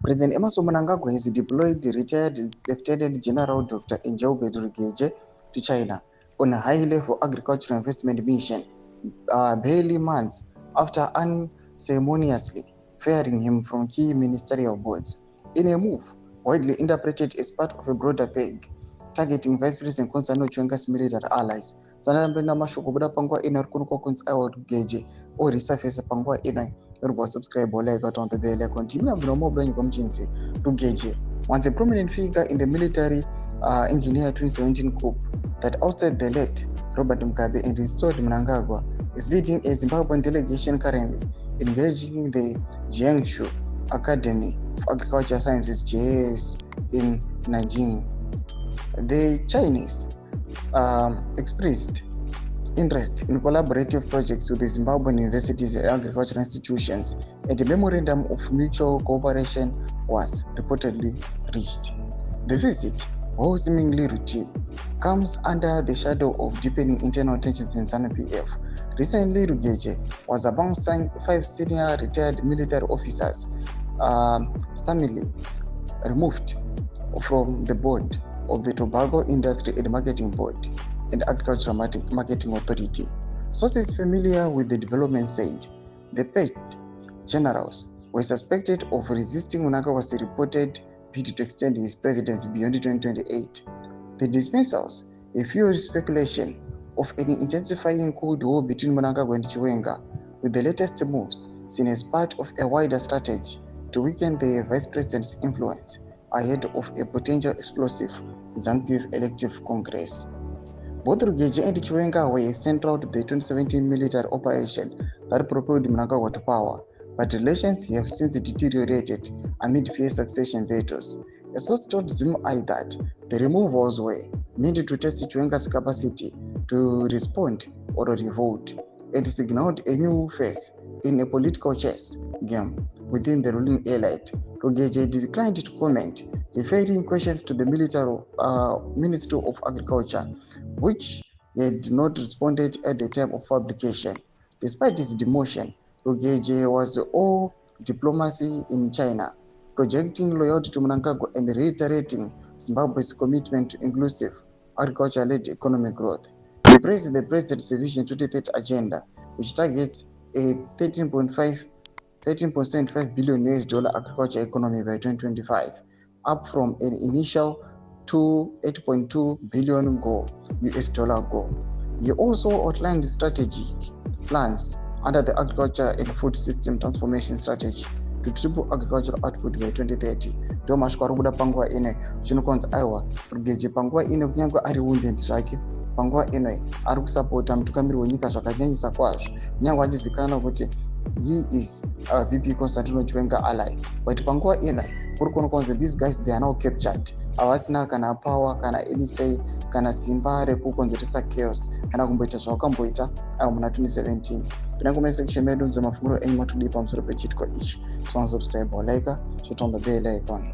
President Emerson Mnangagwa has deployed the retired Lieutenant General Dr. Rugeje to China on a high-level agricultural investment mission, barely months after unceremoniously firing him from key ministerial boards, in a move widely interpreted as part of a broader peg targeting Vice President Konsano Chiwenga's military allies. Sanambena mashoko buda pangwa ina rukunuko kunsawa Rugeje or resurface pangwa ina yoruba subscribe or like on the bell icon. Timina Bruno Brand Comchinsi Rugeje, once a prominent figure in the military engineer 2017 coup that ousted the late Robert Mugabe and restored Mnangagwa, is leading a Zimbabwean delegation currently engaging the Jiangsu Academy of Agricultural Sciences (JAS) in Nanjing. The Chinese expressed interest in collaborative projects with the Zimbabwean universities and agricultural institutions, and a memorandum of mutual cooperation was reportedly reached. The visit, while seemingly routine, comes under the shadow of deepening internal tensions in ZANU-PF. Recently, Rugeje was among 5 senior retired military officers summarily removed from the board of the Tobacco Industry and Marketing Board and Agricultural Marketing Authority. Sources familiar with the development said the paid generals were suspected of resisting Mnangagwa's reported bid to extend his presidency beyond 2028. The dismissals fueled speculation of an intensifying Cold War between Mnangagwa and Chiwenga, with the latest moves seen as part of a wider strategy to weaken the vice president's influence ahead of a potential explosive ZANU-PF elective congress. Both Rugeje and Chiwenga were central to the 2017 military operation that propelled Mnangagwa to power, but relations have since deteriorated amid fierce succession battles. A source told ZVAITWA that the removals were meant to test Chiwenga's capacity to respond or revolt. It signaled a new phase in a political chess game within the ruling elite. Rugeje declined to comment, referring questions to the military Ministry of Agriculture, which he had not responded at the time of publication. Despite his demotion, Rugeje was all diplomacy in China, projecting loyalty to Mnangagwa and reiterating Zimbabwe's commitment to inclusive agriculture-led economic growth. He praised the President's Vision 2030 agenda, which targets a $13.75 billion agriculture economy by 2025, up from an initial $8.2 billion goal. He also outlined strategic plans under the Agriculture and Food System Transformation Strategy to triple agricultural output by 2030. Domash kwarubuda pangwa ine chinokonza aiwa Rugeje pangwa ine kunyangwa ari wounded zvake pangwa ine ari kusapota mutungamiri wenyika zvakanyanyisa kwazvo, kunyangwa achizikanwa kuti he is VP Constantino Chiwenga ally, but panguva ina kuri kunokonzi these guys they are now captured, havasina kana power kana any say kana simba rekukonzeresa chaos kana kumboita zvavakamboita muna 2017. Pinda kuma section medu dzemafunguro enyu matudi pamusoro pechitiko ichi. So subscribe or like, shut on the bell icon.